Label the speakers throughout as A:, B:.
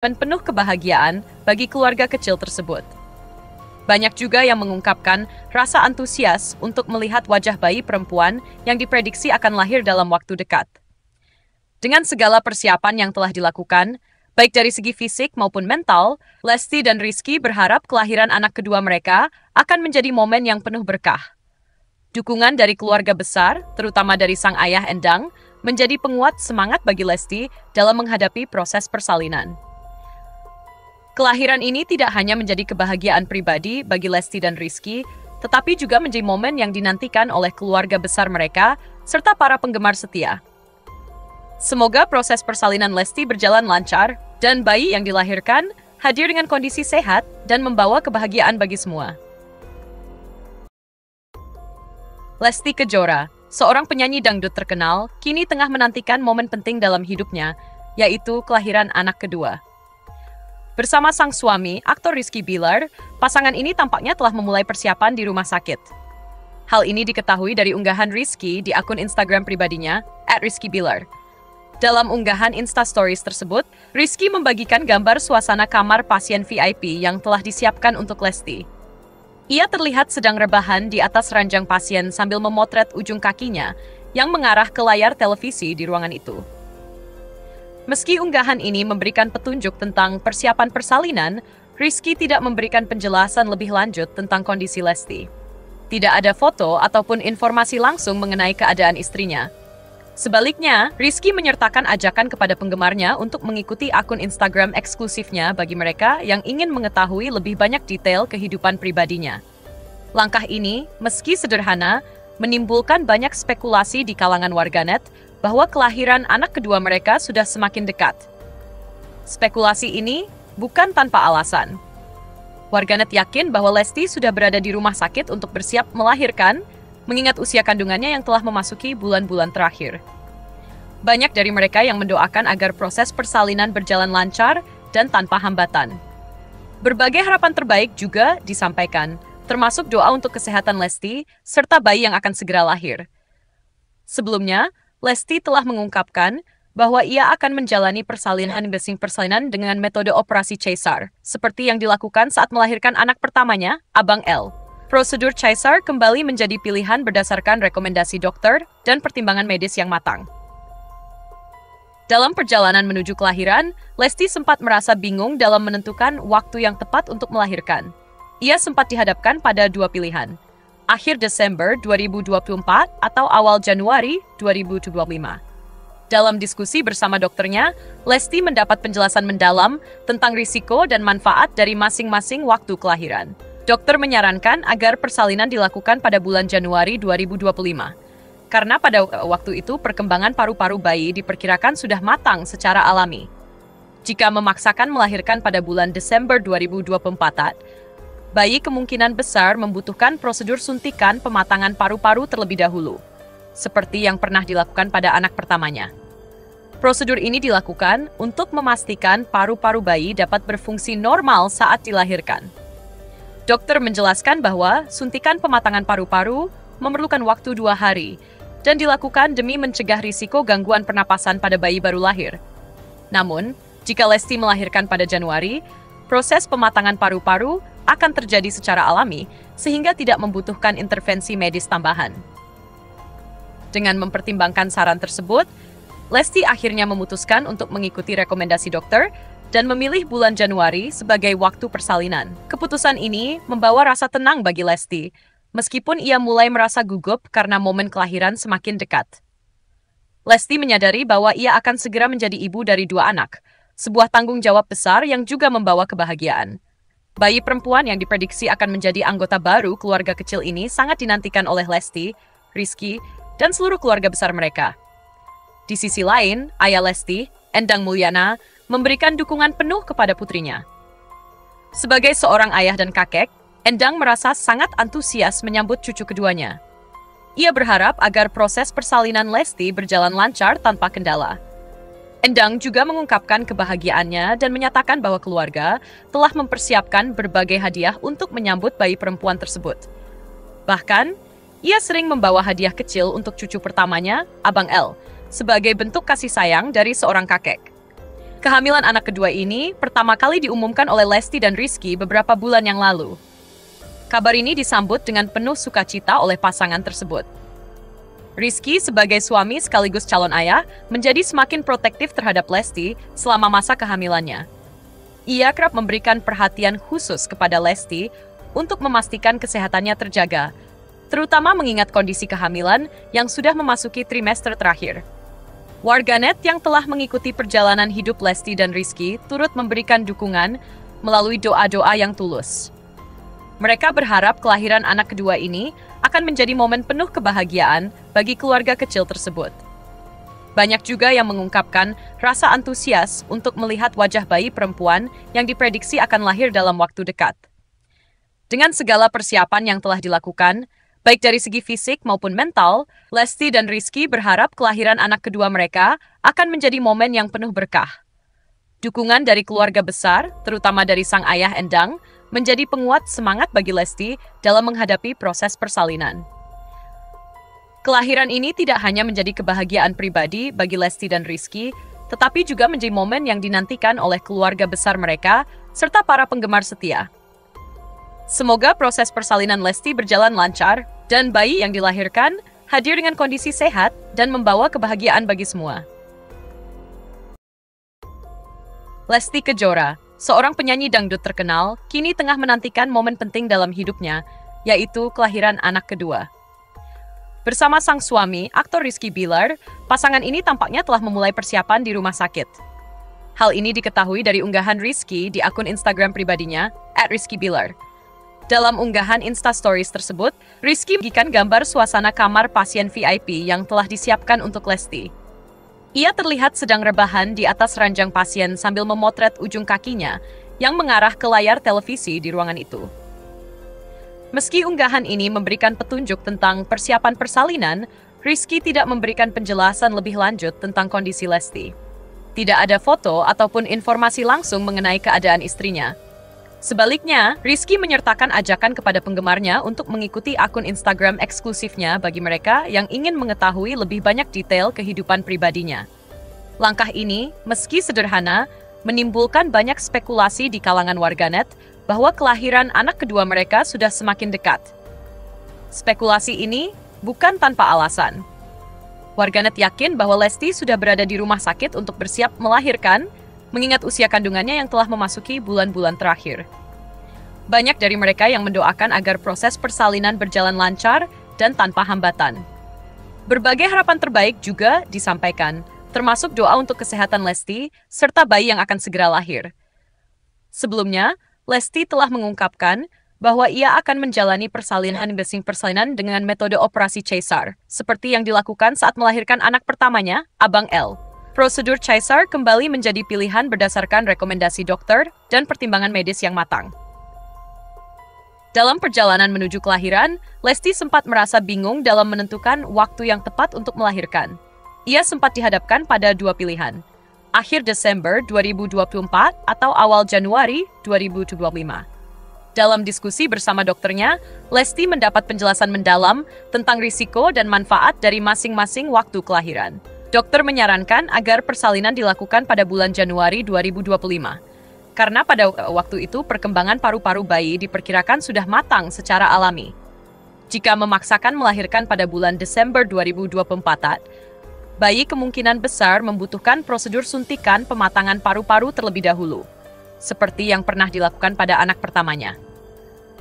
A: dan penuh kebahagiaan bagi keluarga kecil tersebut. Banyak juga yang mengungkapkan rasa antusias untuk melihat wajah bayi perempuan yang diprediksi akan lahir dalam waktu dekat. Dengan segala persiapan yang telah dilakukan, baik dari segi fisik maupun mental, Lesti dan Rizky berharap kelahiran anak kedua mereka akan menjadi momen yang penuh berkah. Dukungan dari keluarga besar, terutama dari sang ayah Endang, menjadi penguat semangat bagi Lesti dalam menghadapi proses persalinan. Kelahiran ini tidak hanya menjadi kebahagiaan pribadi bagi Lesti dan Rizky, tetapi juga menjadi momen yang dinantikan oleh keluarga besar mereka serta para penggemar setia. Semoga proses persalinan Lesti berjalan lancar dan bayi yang dilahirkan hadir dengan kondisi sehat dan membawa kebahagiaan bagi semua. Lesti Kejora, seorang penyanyi dangdut terkenal, kini tengah menantikan momen penting dalam hidupnya, yaitu kelahiran anak kedua. Bersama sang suami, aktor Rizky Bilar, pasangan ini tampaknya telah memulai persiapan di rumah sakit. Hal ini diketahui dari unggahan Rizky di akun Instagram pribadinya, @rizkybilar. Dalam unggahan Instastories tersebut, Rizky membagikan gambar suasana kamar pasien VIP yang telah disiapkan untuk Lesti. Ia terlihat sedang rebahan di atas ranjang pasien sambil memotret ujung kakinya yang mengarah ke layar televisi di ruangan itu. Meski unggahan ini memberikan petunjuk tentang persiapan persalinan, Rizky tidak memberikan penjelasan lebih lanjut tentang kondisi Lesti. Tidak ada foto ataupun informasi langsung mengenai keadaan istrinya. Sebaliknya, Rizky menyertakan ajakan kepada penggemarnya untuk mengikuti akun Instagram eksklusifnya bagi mereka yang ingin mengetahui lebih banyak detail kehidupan pribadinya. Langkah ini, meski sederhana, menimbulkan banyak spekulasi di kalangan warganet bahwa kelahiran anak kedua mereka sudah semakin dekat. Spekulasi ini bukan tanpa alasan. Warganet yakin bahwa Lesti sudah berada di rumah sakit untuk bersiap melahirkan, mengingat usia kandungannya yang telah memasuki bulan-bulan terakhir. Banyak dari mereka yang mendoakan agar proses persalinan berjalan lancar dan tanpa hambatan. Berbagai harapan terbaik juga disampaikan, termasuk doa untuk kesehatan Lesti serta bayi yang akan segera lahir. Sebelumnya, Lesti telah mengungkapkan bahwa ia akan menjalani persalinan dengan metode operasi Caesar, seperti yang dilakukan saat melahirkan anak pertamanya, Abang L. Prosedur Caesar kembali menjadi pilihan berdasarkan rekomendasi dokter dan pertimbangan medis yang matang. Dalam perjalanan menuju kelahiran, Lesti sempat merasa bingung dalam menentukan waktu yang tepat untuk melahirkan. Ia sempat dihadapkan pada dua pilihan, akhir Desember 2024 atau awal Januari 2025. Dalam diskusi bersama dokternya, Lesti mendapat penjelasan mendalam tentang risiko dan manfaat dari masing-masing waktu kelahiran. Dokter menyarankan agar persalinan dilakukan pada bulan Januari 2025. Karena pada waktu itu perkembangan paru-paru bayi diperkirakan sudah matang secara alami. Jika memaksakan melahirkan pada bulan Desember 2024, bayi kemungkinan besar membutuhkan prosedur suntikan pematangan paru-paru terlebih dahulu, seperti yang pernah dilakukan pada anak pertamanya. Prosedur ini dilakukan untuk memastikan paru-paru bayi dapat berfungsi normal saat dilahirkan. Dokter menjelaskan bahwa suntikan pematangan paru-paru memerlukan waktu 2 hari dan dilakukan demi mencegah risiko gangguan pernapasan pada bayi baru lahir. Namun, jika Lesti melahirkan pada Januari, proses pematangan paru-paru akan terjadi secara alami sehingga tidak membutuhkan intervensi medis tambahan. Dengan mempertimbangkan saran tersebut, Lesti akhirnya memutuskan untuk mengikuti rekomendasi dokter dan memilih bulan Januari sebagai waktu persalinan. Keputusan ini membawa rasa tenang bagi Lesti, meskipun ia mulai merasa gugup karena momen kelahiran semakin dekat. Lesti menyadari bahwa ia akan segera menjadi ibu dari 2 anak, sebuah tanggung jawab besar yang juga membawa kebahagiaan. Bayi perempuan yang diprediksi akan menjadi anggota baru keluarga kecil ini sangat dinantikan oleh Lesti, Rizky, dan seluruh keluarga besar mereka. Di sisi lain, ayah Lesti, Endang Mulyana, memberikan dukungan penuh kepada putrinya. Sebagai seorang ayah dan kakek, Endang merasa sangat antusias menyambut cucu keduanya. Ia berharap agar proses persalinan Lesti berjalan lancar tanpa kendala. Endang juga mengungkapkan kebahagiaannya dan menyatakan bahwa keluarga telah mempersiapkan berbagai hadiah untuk menyambut bayi perempuan tersebut. Bahkan, ia sering membawa hadiah kecil untuk cucu pertamanya, Abang L, sebagai bentuk kasih sayang dari seorang kakek. Kehamilan anak kedua ini pertama kali diumumkan oleh Lesti dan Rizky beberapa bulan yang lalu. Kabar ini disambut dengan penuh sukacita oleh pasangan tersebut. Rizky sebagai suami sekaligus calon ayah menjadi semakin protektif terhadap Lesti selama masa kehamilannya. Ia kerap memberikan perhatian khusus kepada Lesti untuk memastikan kesehatannya terjaga, terutama mengingat kondisi kehamilan yang sudah memasuki trimester terakhir. Warganet yang telah mengikuti perjalanan hidup Lesti dan Rizky turut memberikan dukungan melalui doa-doa yang tulus. Mereka berharap kelahiran anak kedua ini akan menjadi momen penuh kebahagiaan bagi keluarga kecil tersebut. Banyak juga yang mengungkapkan rasa antusias untuk melihat wajah bayi perempuan yang diprediksi akan lahir dalam waktu dekat. Dengan segala persiapan yang telah dilakukan, baik dari segi fisik maupun mental, Lesti dan Rizky berharap kelahiran anak kedua mereka akan menjadi momen yang penuh berkah. Dukungan dari keluarga besar, terutama dari sang ayah Endang, menjadi penguat semangat bagi Lesti dalam menghadapi proses persalinan. Kelahiran ini tidak hanya menjadi kebahagiaan pribadi bagi Lesti dan Rizky, tetapi juga menjadi momen yang dinantikan oleh keluarga besar mereka serta para penggemar setia. Semoga proses persalinan Lesti berjalan lancar dan bayi yang dilahirkan hadir dengan kondisi sehat dan membawa kebahagiaan bagi semua. Lesti Kejora, seorang penyanyi dangdut terkenal, kini tengah menantikan momen penting dalam hidupnya, yaitu kelahiran anak kedua. Bersama sang suami, aktor Rizky Bilar, pasangan ini tampaknya telah memulai persiapan di rumah sakit. Hal ini diketahui dari unggahan Rizky di akun Instagram pribadinya, @rizkybilar. Dalam unggahan Instastories tersebut, Rizky membagikan gambar suasana kamar pasien VIP yang telah disiapkan untuk Lesti. Ia terlihat sedang rebahan di atas ranjang pasien sambil memotret ujung kakinya yang mengarah ke layar televisi di ruangan itu. Meski unggahan ini memberikan petunjuk tentang persiapan persalinan, Rizky tidak memberikan penjelasan lebih lanjut tentang kondisi Lesti. Tidak ada foto ataupun informasi langsung mengenai keadaan istrinya. Sebaliknya, Rizky menyertakan ajakan kepada penggemarnya untuk mengikuti akun Instagram eksklusifnya bagi mereka yang ingin mengetahui lebih banyak detail kehidupan pribadinya. Langkah ini, meski sederhana, menimbulkan banyak spekulasi di kalangan warganet bahwa kelahiran anak kedua mereka sudah semakin dekat. Spekulasi ini bukan tanpa alasan. Warganet yakin bahwa Lesti sudah berada di rumah sakit untuk bersiap melahirkan, mengingat usia kandungannya yang telah memasuki bulan-bulan terakhir. Banyak dari mereka yang mendoakan agar proses persalinan berjalan lancar dan tanpa hambatan. Berbagai harapan terbaik juga disampaikan, termasuk doa untuk kesehatan Lesti serta bayi yang akan segera lahir. Sebelumnya, Lesti telah mengungkapkan bahwa ia akan menjalani persalinan dengan metode operasi Caesar, seperti yang dilakukan saat melahirkan anak pertamanya, Abang L. Prosedur Caesar kembali menjadi pilihan berdasarkan rekomendasi dokter dan pertimbangan medis yang matang. Dalam perjalanan menuju kelahiran, Lesti sempat merasa bingung dalam menentukan waktu yang tepat untuk melahirkan. Ia sempat dihadapkan pada dua pilihan, akhir Desember 2024 atau awal Januari 2025. Dalam diskusi bersama dokternya, Lesti mendapat penjelasan mendalam tentang risiko dan manfaat dari masing-masing waktu kelahiran. Dokter menyarankan agar persalinan dilakukan pada bulan Januari 2025. Karena pada waktu itu perkembangan paru-paru bayi diperkirakan sudah matang secara alami. Jika memaksakan melahirkan pada bulan Desember 2024, bayi kemungkinan besar membutuhkan prosedur suntikan pematangan paru-paru terlebih dahulu, seperti yang pernah dilakukan pada anak pertamanya.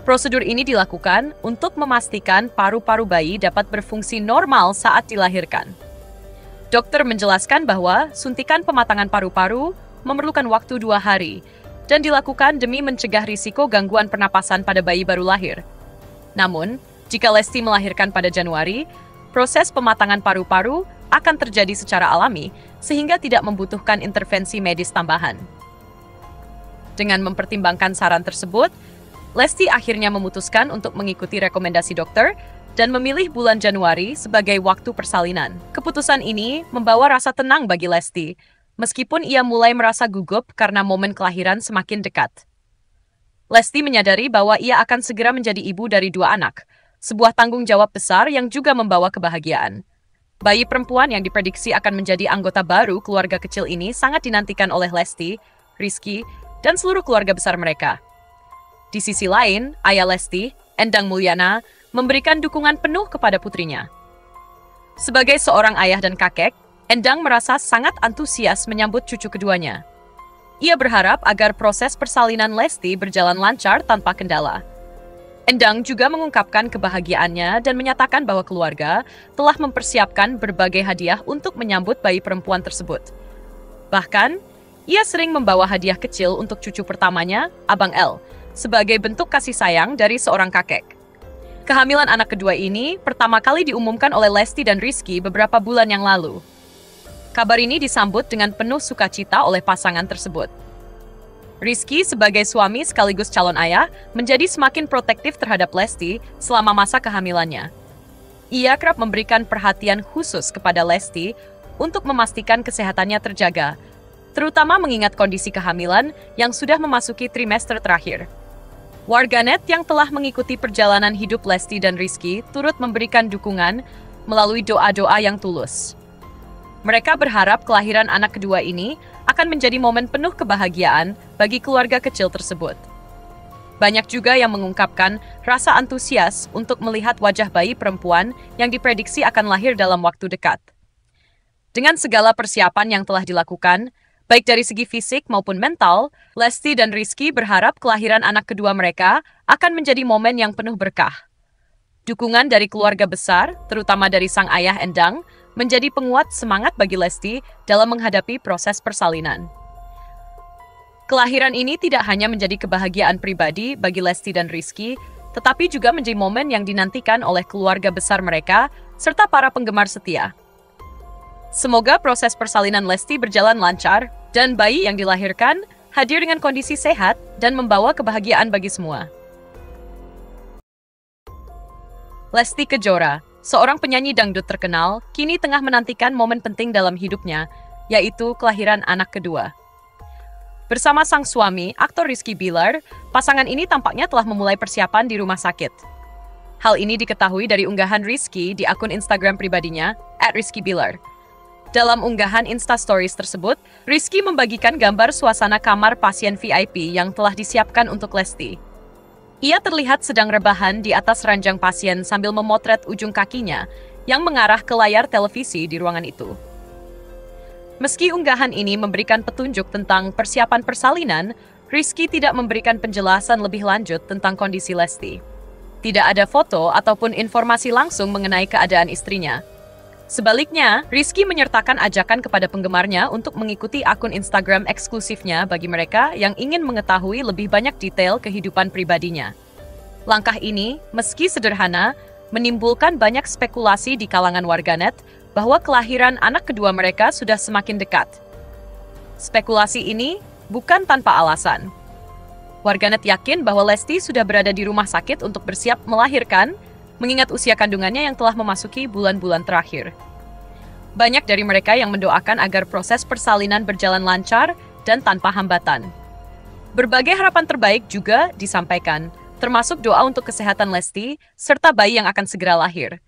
A: Prosedur ini dilakukan untuk memastikan paru-paru bayi dapat berfungsi normal saat dilahirkan. Dokter menjelaskan bahwa suntikan pematangan paru-paru memerlukan waktu 2 hari dan dilakukan demi mencegah risiko gangguan pernapasan pada bayi baru lahir. Namun, jika Lesti melahirkan pada Januari, proses pematangan paru-paru akan terjadi secara alami sehingga tidak membutuhkan intervensi medis tambahan. Dengan mempertimbangkan saran tersebut, Lesti akhirnya memutuskan untuk mengikuti rekomendasi dokter dan memilih bulan Januari sebagai waktu persalinan. Keputusan ini membawa rasa tenang bagi Lesti, meskipun ia mulai merasa gugup karena momen kelahiran semakin dekat. Lesti menyadari bahwa ia akan segera menjadi ibu dari 2 anak, sebuah tanggung jawab besar yang juga membawa kebahagiaan. Bayi perempuan yang diprediksi akan menjadi anggota baru keluarga kecil ini sangat dinantikan oleh Lesti, Rizky, dan seluruh keluarga besar mereka. Di sisi lain, ayah Lesti, Endang Mulyana, memberikan dukungan penuh kepada putrinya. Sebagai seorang ayah dan kakek, Endang merasa sangat antusias menyambut cucu keduanya. Ia berharap agar proses persalinan Lesti berjalan lancar tanpa kendala. Endang juga mengungkapkan kebahagiaannya dan menyatakan bahwa keluarga telah mempersiapkan berbagai hadiah untuk menyambut bayi perempuan tersebut. Bahkan, ia sering membawa hadiah kecil untuk cucu pertamanya, Abang L, sebagai bentuk kasih sayang dari seorang kakek. Kehamilan anak kedua ini pertama kali diumumkan oleh Lesti dan Rizky beberapa bulan yang lalu. Kabar ini disambut dengan penuh sukacita oleh pasangan tersebut. Rizky sebagai suami sekaligus calon ayah menjadi semakin protektif terhadap Lesti selama masa kehamilannya. Ia kerap memberikan perhatian khusus kepada Lesti untuk memastikan kesehatannya terjaga, terutama mengingat kondisi kehamilan yang sudah memasuki trimester terakhir. Warganet yang telah mengikuti perjalanan hidup Lesti dan Rizky turut memberikan dukungan melalui doa-doa yang tulus. Mereka berharap kelahiran anak kedua ini akan menjadi momen penuh kebahagiaan bagi keluarga kecil tersebut. Banyak juga yang mengungkapkan rasa antusias untuk melihat wajah bayi perempuan yang diprediksi akan lahir dalam waktu dekat. Dengan segala persiapan yang telah dilakukan, baik dari segi fisik maupun mental, Lesti dan Rizky berharap kelahiran anak kedua mereka akan menjadi momen yang penuh berkah. Dukungan dari keluarga besar, terutama dari sang ayah Endang, menjadi penguat semangat bagi Lesti dalam menghadapi proses persalinan. Kelahiran ini tidak hanya menjadi kebahagiaan pribadi bagi Lesti dan Rizky, tetapi juga menjadi momen yang dinantikan oleh keluarga besar mereka serta para penggemar setia. Semoga proses persalinan Lesti berjalan lancar dan bayi yang dilahirkan hadir dengan kondisi sehat dan membawa kebahagiaan bagi semua. Lesti Kejora, seorang penyanyi dangdut terkenal, kini tengah menantikan momen penting dalam hidupnya, yaitu kelahiran anak kedua. Bersama sang suami, aktor Rizky Bilar, pasangan ini tampaknya telah memulai persiapan di rumah sakit. Hal ini diketahui dari unggahan Rizky di akun Instagram pribadinya, @rizkybilar. Dalam unggahan Instastories tersebut, Rizky membagikan gambar suasana kamar pasien VIP yang telah disiapkan untuk Lesti. Ia terlihat sedang rebahan di atas ranjang pasien sambil memotret ujung kakinya yang mengarah ke layar televisi di ruangan itu. Meski unggahan ini memberikan petunjuk tentang persiapan persalinan, Rizky tidak memberikan penjelasan lebih lanjut tentang kondisi Lesti. Tidak ada foto ataupun informasi langsung mengenai keadaan istrinya. Sebaliknya, Rizky menyertakan ajakan kepada penggemarnya untuk mengikuti akun Instagram eksklusifnya bagi mereka yang ingin mengetahui lebih banyak detail kehidupan pribadinya. Langkah ini, meski sederhana, menimbulkan banyak spekulasi di kalangan warganet bahwa kelahiran anak kedua mereka sudah semakin dekat. Spekulasi ini bukan tanpa alasan. Warganet yakin bahwa Lesti sudah berada di rumah sakit untuk bersiap melahirkan, mengingat usia kandungannya yang telah memasuki bulan-bulan terakhir. Banyak dari mereka yang mendoakan agar proses persalinan berjalan lancar dan tanpa hambatan. Berbagai harapan terbaik juga disampaikan, termasuk doa untuk kesehatan Lesti serta bayi yang akan segera lahir.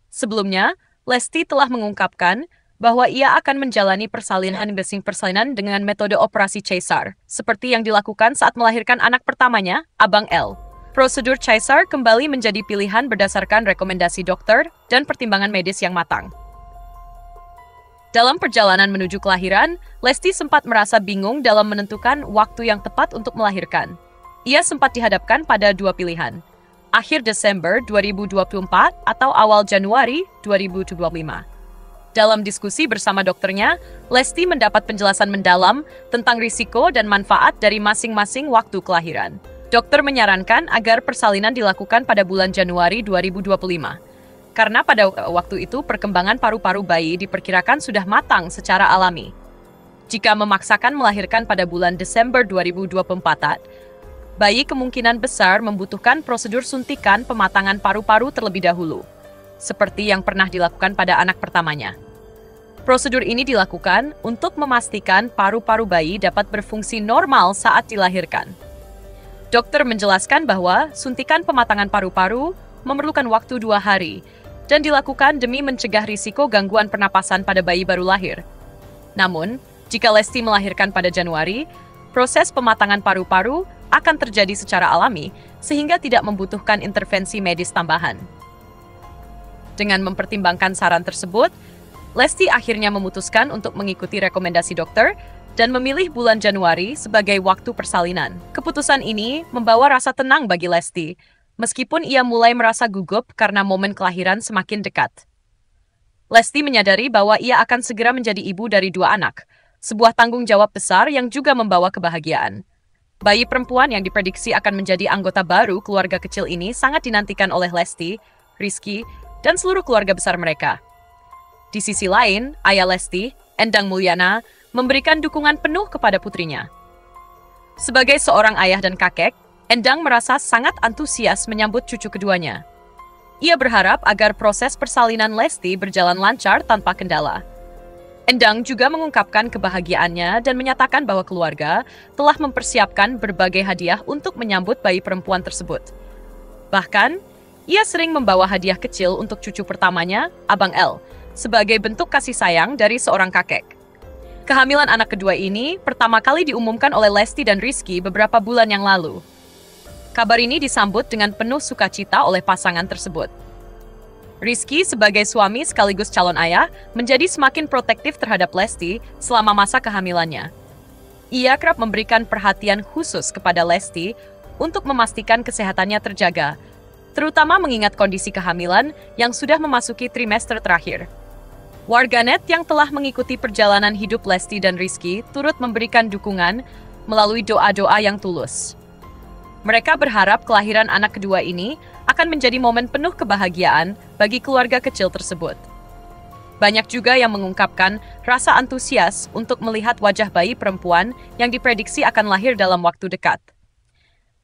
A: Sebelumnya, Lesti telah mengungkapkan bahwa ia akan menjalani persalinan dengan metode operasi Caesar, seperti yang dilakukan saat melahirkan anak pertamanya, Abang L. Prosedur Caesar kembali menjadi pilihan berdasarkan rekomendasi dokter dan pertimbangan medis yang matang. Dalam perjalanan menuju kelahiran, Lesti sempat merasa bingung dalam menentukan waktu yang tepat untuk melahirkan. Ia sempat dihadapkan pada dua pilihan, akhir Desember 2024 atau awal Januari 2025. Dalam diskusi bersama dokternya, Lesti mendapat penjelasan mendalam tentang risiko dan manfaat dari masing-masing waktu kelahiran. Dokter menyarankan agar persalinan dilakukan pada bulan Januari 2025. Karena pada waktu itu perkembangan paru-paru bayi diperkirakan sudah matang secara alami. Jika memaksakan melahirkan pada bulan Desember 2024, bayi kemungkinan besar membutuhkan prosedur suntikan pematangan paru-paru terlebih dahulu, seperti yang pernah dilakukan pada anak pertamanya. Prosedur ini dilakukan untuk memastikan paru-paru bayi dapat berfungsi normal saat dilahirkan. Dokter menjelaskan bahwa suntikan pematangan paru-paru memerlukan waktu 2 hari, dan dilakukan demi mencegah risiko gangguan pernapasan pada bayi baru lahir. Namun, jika Lesti melahirkan pada Januari, proses pematangan paru-paru akan terjadi secara alami sehingga tidak membutuhkan intervensi medis tambahan. Dengan mempertimbangkan saran tersebut, Lesti akhirnya memutuskan untuk mengikuti rekomendasi dokter dan memilih bulan Januari sebagai waktu persalinan. Keputusan ini membawa rasa tenang bagi Lesti, meskipun ia mulai merasa gugup karena momen kelahiran semakin dekat. Lesti menyadari bahwa ia akan segera menjadi ibu dari 2 anak, sebuah tanggung jawab besar yang juga membawa kebahagiaan. Bayi perempuan yang diprediksi akan menjadi anggota baru keluarga kecil ini sangat dinantikan oleh Lesti, Rizky, dan seluruh keluarga besar mereka. Di sisi lain, ayah Lesti, Endang Mulyana, memberikan dukungan penuh kepada putrinya. Sebagai seorang ayah dan kakek, Endang merasa sangat antusias menyambut cucu keduanya. Ia berharap agar proses persalinan Lesti berjalan lancar tanpa kendala. Endang juga mengungkapkan kebahagiaannya dan menyatakan bahwa keluarga telah mempersiapkan berbagai hadiah untuk menyambut bayi perempuan tersebut. Bahkan, ia sering membawa hadiah kecil untuk cucu pertamanya, Abang L, sebagai bentuk kasih sayang dari seorang kakek. Kehamilan anak kedua ini pertama kali diumumkan oleh Lesti dan Rizky beberapa bulan yang lalu. Kabar ini disambut dengan penuh sukacita oleh pasangan tersebut. Rizky sebagai suami sekaligus calon ayah menjadi semakin protektif terhadap Lesti selama masa kehamilannya. Ia kerap memberikan perhatian khusus kepada Lesti untuk memastikan kesehatannya terjaga, terutama mengingat kondisi kehamilan yang sudah memasuki trimester terakhir. Warganet yang telah mengikuti perjalanan hidup Lesti dan Rizky turut memberikan dukungan melalui doa-doa yang tulus. Mereka berharap kelahiran anak kedua ini akan menjadi momen penuh kebahagiaan bagi keluarga kecil tersebut. Banyak juga yang mengungkapkan rasa antusias untuk melihat wajah bayi perempuan yang diprediksi akan lahir dalam waktu dekat.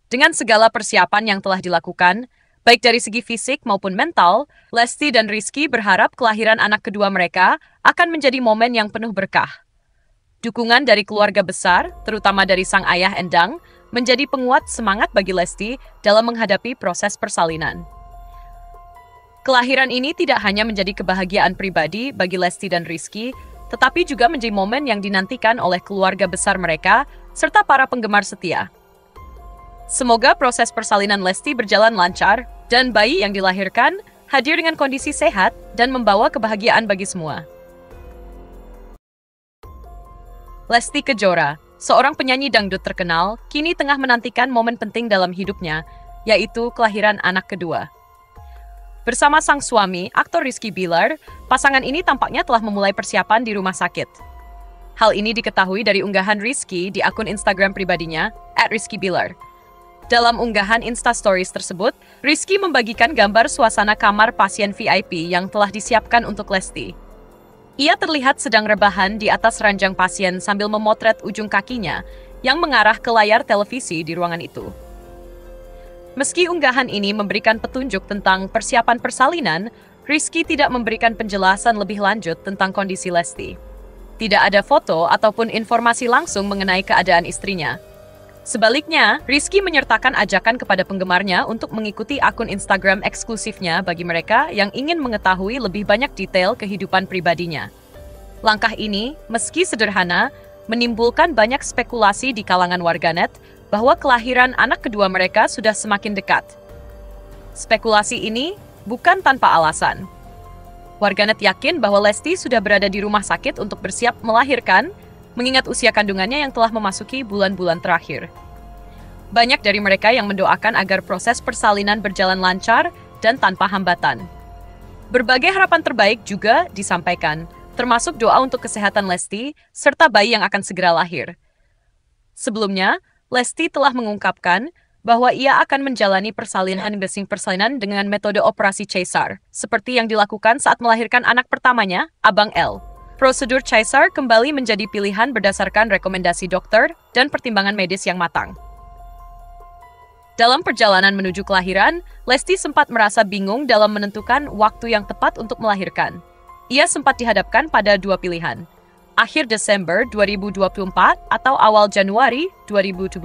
A: Dengan segala persiapan yang telah dilakukan, baik dari segi fisik maupun mental, Lesti dan Rizky berharap kelahiran anak kedua mereka akan menjadi momen yang penuh berkah. Dukungan dari keluarga besar, terutama dari sang ayah Endang, menjadi penguat semangat bagi Lesti dalam menghadapi proses persalinan. Kelahiran ini tidak hanya menjadi kebahagiaan pribadi bagi Lesti dan Rizky, tetapi juga menjadi momen yang dinantikan oleh keluarga besar mereka serta para penggemar setia. Semoga proses persalinan Lesti berjalan lancar dan bayi yang dilahirkan hadir dengan kondisi sehat dan membawa kebahagiaan bagi semua. Lesti Kejora, seorang penyanyi dangdut terkenal, kini tengah menantikan momen penting dalam hidupnya, yaitu kelahiran anak kedua. Bersama sang suami, aktor Rizky Bilar, pasangan ini tampaknya telah memulai persiapan di rumah sakit. Hal ini diketahui dari unggahan Rizky di akun Instagram pribadinya, @rizkybilar. Dalam unggahan Instastories tersebut, Rizky membagikan gambar suasana kamar pasien VIP yang telah disiapkan untuk Lesti. Ia terlihat sedang rebahan di atas ranjang pasien sambil memotret ujung kakinya yang mengarah ke layar televisi di ruangan itu. Meski unggahan ini memberikan petunjuk tentang persiapan persalinan, Rizky tidak memberikan penjelasan lebih lanjut tentang kondisi Lesti. Tidak ada foto ataupun informasi langsung mengenai keadaan istrinya. Sebaliknya, Rizky menyertakan ajakan kepada penggemarnya untuk mengikuti akun Instagram eksklusifnya bagi mereka yang ingin mengetahui lebih banyak detail kehidupan pribadinya. Langkah ini, meski sederhana, menimbulkan banyak spekulasi di kalangan warganet bahwa kelahiran anak kedua mereka sudah semakin dekat. Spekulasi ini bukan tanpa alasan. Warganet yakin bahwa Lesti sudah berada di rumah sakit untuk bersiap melahirkan, mengingat usia kandungannya yang telah memasuki bulan-bulan terakhir. Banyak dari mereka yang mendoakan agar proses persalinan berjalan lancar dan tanpa hambatan. Berbagai harapan terbaik juga disampaikan, termasuk doa untuk kesehatan Lesti serta bayi yang akan segera lahir. Sebelumnya, Lesti telah mengungkapkan bahwa ia akan menjalani persalinan dengan metode operasi Caesar, seperti yang dilakukan saat melahirkan anak pertamanya, Abang L. Prosedur Caesar kembali menjadi pilihan berdasarkan rekomendasi dokter dan pertimbangan medis yang matang. Dalam perjalanan menuju kelahiran, Lesti sempat merasa bingung dalam menentukan waktu yang tepat untuk melahirkan. Ia sempat dihadapkan pada 2 pilihan, akhir Desember 2024 atau awal Januari 2025.